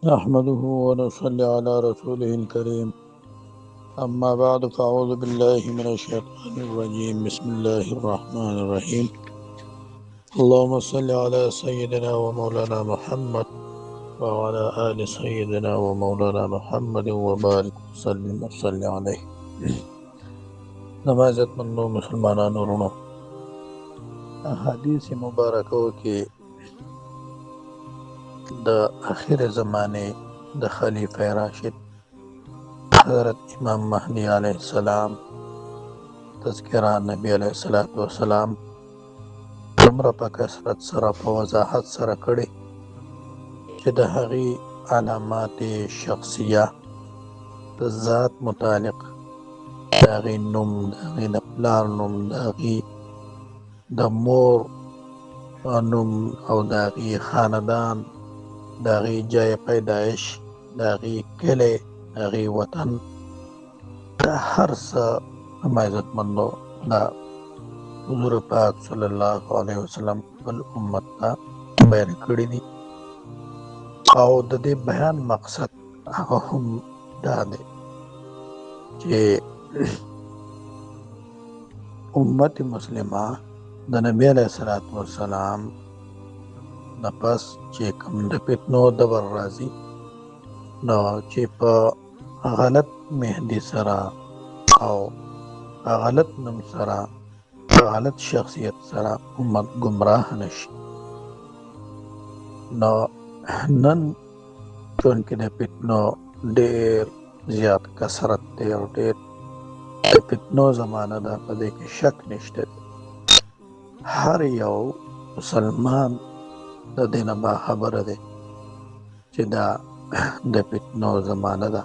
نحمده ونصلي على رسوله الكريم أما بعد فأعوذ بالله من الشيطان الرجيم بسم الله الرحمن الرحيم اللهم صل على سيدنا ومولانا محمد وعلى آل سيدنا ومولانا محمد وبارك وسلم وصل عليه نمازت منو مسلمانان ورنو احادیث مبارکو کې د اخر زمانه د خلیفہ راشد حضرت امام مهدی علیہ السلام تذکرہ نبی علیہ الصلوۃ والسلام دومره په کثرت سره په وضاحت سره کړي چې د هغې علامات شخصیه د ذات متعلق د هغې نوم د هغې د پلار نوم د هغې د مور نوم او د هغې خاندان د هغې جای پیدایش د هغې کلی د هغې وطن دا هر څه زما عزتمندو دا حضور پاک صلی الله علیه وسلم خپل امت ته بیان کړي دي او د دې بیان مقصد هغه هم دا دی چې امت مسلمه د نبی علیه الصلاۃ والسلام نه پس چې کوم د فتنو دور راځي نو چې په غلط مهدي سره او غلط نوم سره غلط شخصیت سره امت گمراه نشي نو نن چونکې د فتنو ډېر زیات کثرت دی او ډېر د فتنو زمانه ده په دې کې شک نشته دی هر یو مسلمان د دې نه باخبره دی چې دا د فتنو زمانه ده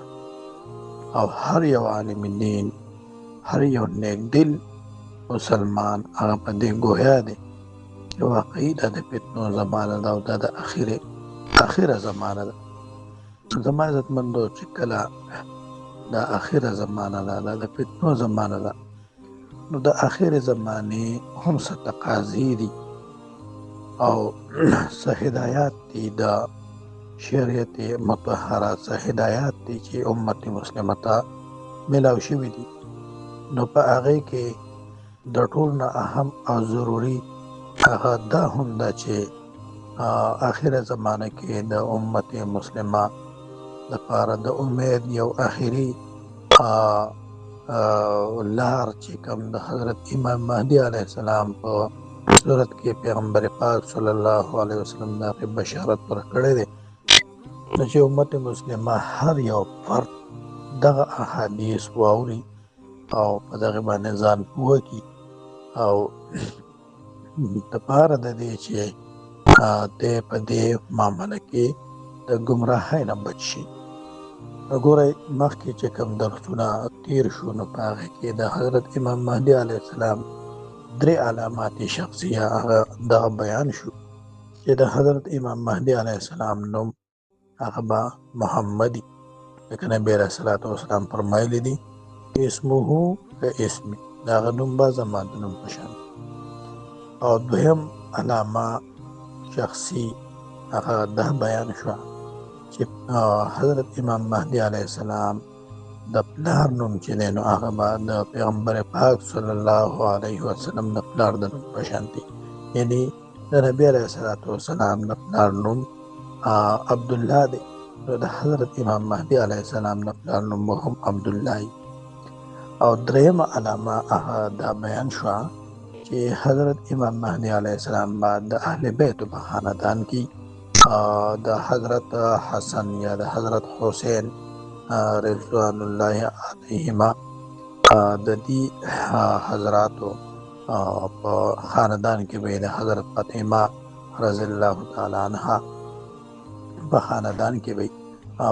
او هر یو عالم دین هر یو نیک دل مسلمان هغه په دې ګویا دی چې واقعي دا د فتنو زمانه ده او دا د اخره زمانه ده زما عزتمندو چې کله دا اخره زمانه ده دا د فتنو زمانه ده نو د اخره زمانه هم څه تقاضي دي او څه هدایات دي د شریعت مطهره څه هدایات دي چې امت مسلمه ته ملاو شوي دي نو په هغې کې د ټول نه اهم او ضروري هغه دا هم ده چې اخره زمانه کې د امت مسلمه لپاره د امید یو اخري لار چې کوم د حضرت امام مهدی علیه السلام په صورت کې پیغمبر پاک صلی الله علیه وسلم د هغې بشارت ورکړی دی نو چې امت مسلمه هر یو فرد دغه احادیث واوري او په دغه باندې ځان پوه کړي او دپاره د دې چې دی په دې معامله کې د ګمراهۍ نه بچ شي ګورئ مخکې چې کوم درسونه تیر شو نو په هغې کې د حضرت امام مهدي علیه السلام درې علامات شخصیه هغه دغه بیان شو چې د حضرت امام مهدي علیه السلام نوم هغه به محمدي لکه نبی علیه الصلاۃ والسلام فرمایلی دي اسمه که اسمي د هغه نوم به زما د نوم په شان او دویم علامه شخصي هغه دا بیان شوه چې حضرت امام مهدي علیه السلام د پلار نوم چې دی نو هغه به د پیغمبر پاک صلی الله علیه وسلم د پلار د نوم په شان دی یعنی د نبی علیه الصلاۃ والسلام د پلار نوم عبدالله دی نو د حضرت امام مهدي علیه السلام د پلار نوم هم عبدالله او درېیمه علامه هغه دا بیان شوه چې حضرت امام مهدي علیه السلام به د اهل بیتو په خاندان کې د حضرت حسن یا د حضرت حسین رضوان الله علیهما د دې حضراتو په خاندان کې به د حضرت فاطمه رضی الله تعالی عنها په خاندان کې به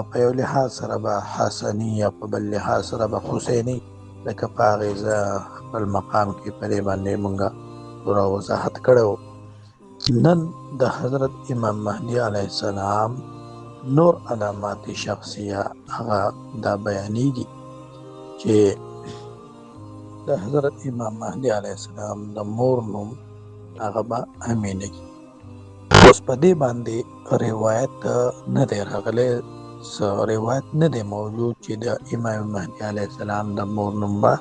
په یو لحاظ سره به حسني یا په بل لحاظ سره به حسیني لکه په هغې خپل مقام کې په دې باندې مونږه پوره وضاحت کړی و نن د حضرت امام مهدي علیه السلام نور علامات شخصیه هغه دا بیانېږي چې د حضرت امام مهدي علیه السلام د مور نوم هغه به امینه اوس په دې باندې روایت نه دی راغلی، روایت نه دی موجود چې د امام مهدي علیه السلام د مور نوم به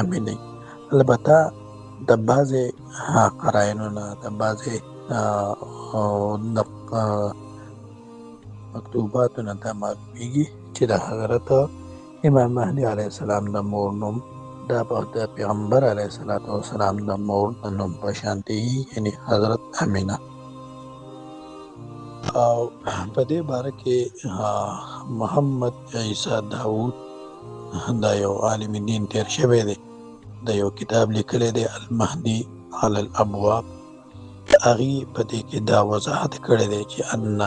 امینه. البته د بعضې قراینو نه، د بعضې مکتوباتو نه دا معلومیږي چې د حضرت امام مهدي علیه السلام د مور نوم دا به د پیغمبر علیه السلام د مور د نوم په شانتي یعنی حضرت امینه. او په دې باره کې محمد عیسی داود دا یو عالم دین تیر شوی دی، د یو کتاب لیکلی دی المهدي علی الابواب. هغې په دې کې دا وضاحت کړی دی چې ان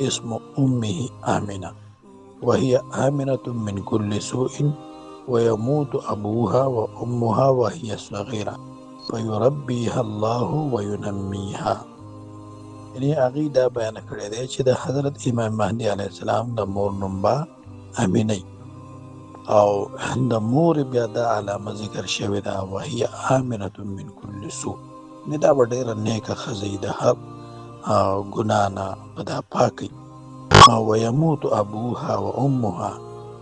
اسم امه آمنه وهي آمنة من كل سوء ويموت أبوها وأمها وهي صغيرة فيربيها الله وينميها. یعنی هغې دا بیان کړی دی چې د حضرت امام مهدي علیه السلام د مور نوم به امینه او د مور بیا دا علامه ذکر شوې ده وهي آمنة من كل سوء، نه دا به ډېره نیکه ښځه د هر ګناه نه به دا پاکي. ويموت ابوها و امها،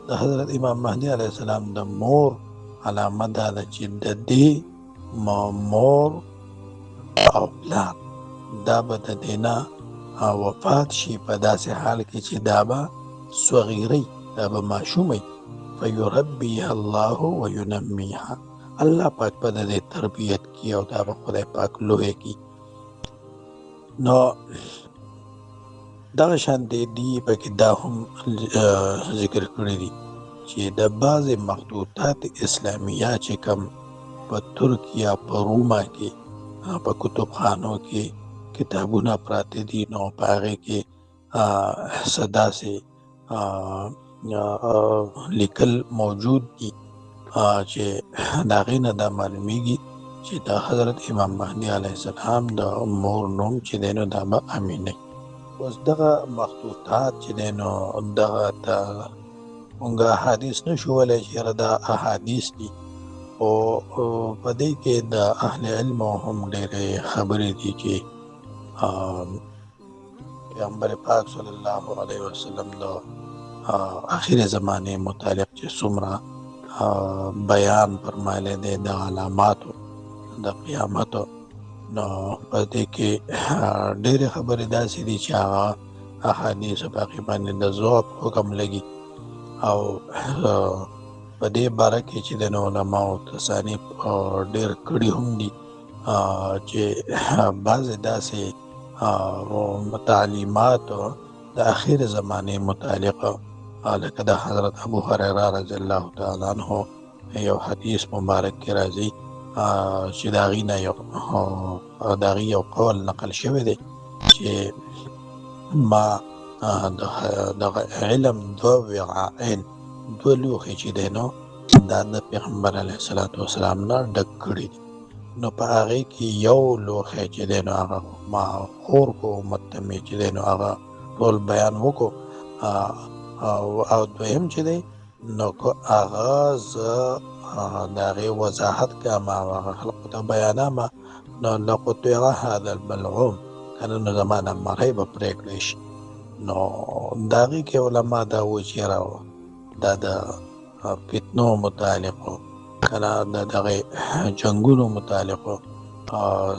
د حضرت امام مهدي علیه السلام د مور علامه دا ده چې د دې مور او پلار دا به د دې نه وفات شي په داسې حال کې چې دا به صغیري، دا به ماشومي. فیربیها الله وینمیها، الله پاک په د دې تربیت کی او دا به خدای پاک لوی کی. نو دغه شانتې دي پکې دا هم ذکر کړی دي چې د بعضې مخطوطات اسلامیه چې کوم په ترکیه په روما کې په کتابخانو کې کتابونه پراته دي، نو په هغې کې څه داسې لیکل موجود دي چې د هغې نه دا معلومیږي چې د حضرت امام مهدي علیه السلام د مور نوم چې دی نو دا به امینه. اوس دغه مخطوطات چې دی نو دغه ته مونږ احادیث نشو ویلی چې یاره دا احادیث دي، او په دې کې د اهل علم هم ډېرې خبرې دي چې پیغمبر پاک صلی الله علیه وسلم د آخر زمانې متعلق چې څومره بیان فرمایلی دی د علاماتو د قیامتو، نو په دې کې ډېرې خبرې داسې دي چې هغه احادیثو په هغې باندې د ضعف حکم لګي. او په دې باره کې چې د علماو تصانیف ډېر کړي هم دي چې بعضې داسې تعلیمات د آخر زمانې متعلق لکه د حضرت ابو هریره رضی الله تعالی عنه یو حدیث مبارک کې راځي چې د هغې نه د هغې یو قول نقل شوی دی چې ما دغه علم دوه وعاءین، دوه لوښي چې دی نو دا د پیغمبر علیه السلام نه ډک کړي دي، نو په هغې کې یو لوښی چې دی نو هغه ما خور کو امت ته مې چې دی نو هغه ټول بیان وکړو، او دویم چې دی نو که هغه زه د هغې وضاحت کړم او هغه خلقو ته بیانومه نو لقطع هذا البلعوم، که نه نو زما دا مرۍ به پرې کړی شي. نو د هغې کې علما دا وایي چې یاره دا د فتنو متعلق که نه د دغې جنګونو متعلق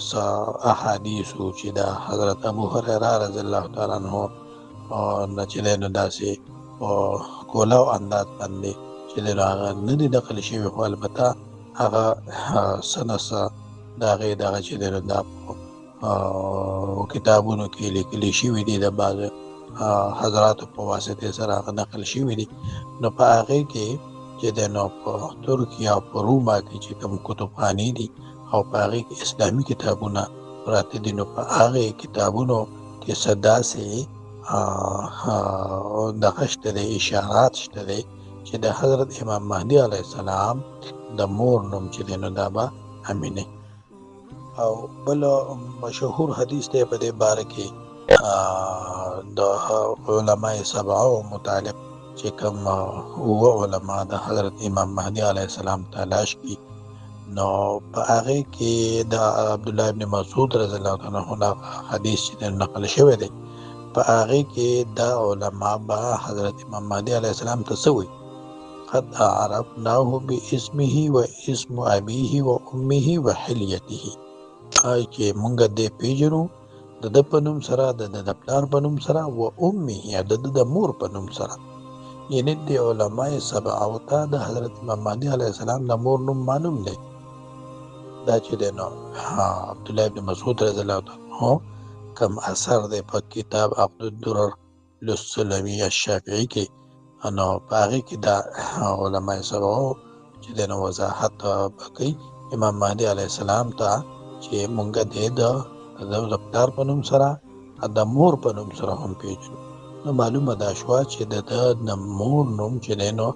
څه احادیث و چې د حضرت ابو هریره رضی الله تعالی عنه نه چې دی نو داسې په کولاو انداز باندې چې دی نو هغه نه دي نقل شوي، خو البته هغه څه نه څه د هغې دغه چې دی نو دا په کتابونو کې لیکلي شوي دي، د بعضو حضراتو په واسطې سره هغه نقل شوي دي. نو په هغې کې چې دی نو په ترکیه او په روما کې چې کوم کتابخانې دي او په هغې کې اسلامي کتابونه پراته دي، نو په هغې کتابونو کې څه داسې دغه شته دی، اشارات شته دی چې د حضرت امام مهدي علیه السلام د مور نوم چې دی نو دا به امینه. او بل مشهور حدیث دی په دې باره کې د علماء سبعو متعلق چې کوم اوه علما د حضرت امام مهدي علیه السلام تلاش کی، نو په هغې کې د عبدالله ابن مسعود رضی الله تعالی عنه حدیث چې نقل شوی دی، په هغې کې دا علما به حضرت امام مهدي علیه السلام ته څه وایي؟ قد عرفناه باسمه و اسم ابيه و امه و حلیته، چې مونږ دې پیژنو د ده په نوم سره، د ده د پلار په نوم سره، و امه یا د ده د مور په نوم سره. یعنې د علماء سبعو ته د حضرت امام مهدي علیه السلام د مور نوم معلوم دی. دا چې دی نو عبدالله ابن مسعود رضی الله عنه کم اثر دی په کتاب عقد الدرر للسلمي الشافعي کې، نو په هغې کې دا علماء سبعو چې دی نو وضاحت کوي امام مهدي علیه السلام ته چې مونږ دې د پلار په نوم سره د مور په نوم سره هم پیژنو. نو معلومه دا شوه چې د مور نوم چې دی نو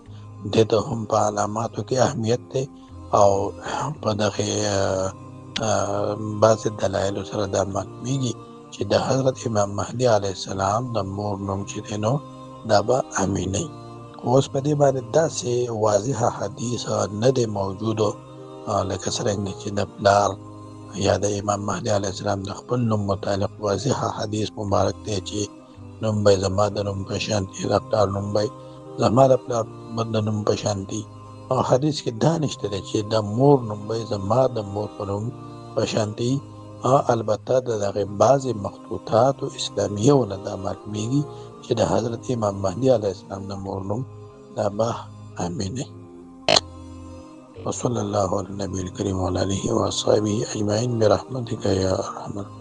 دې ته هم په علاماتو کې اهمیت دی، او په دغې بعضې دلایلو سره دا معلومیږي چې د حضرت امام مهدي علیه السلام د مور نوم چې دی نو دا به امینه. اوس په دې باندې داسې واضحه حدیث نه دی موجودو لکه څرنګه چې د پلار یا د امام مهدي علیه السلام د خپل نوم متعلق واضحه حدیث مبارک دی چې نوم به زما د نوم په شان دی، د پلار نوم به زما د پلار د نوم په شان دی. او حدیث کې دا نشته دی چې د مور نوم به زما د مور په نوم په شان دی. البته د دغې بعضې مخطوطاتو اسلامیو نه دا معلومیږي چې د حضرت امام مهدي علیه السلام د مور نوم دا به امینه. وصلی الله علی النبی الکریم وعلی آله و اصحابه اجمعین برحمتک یا ارحم الراحمین.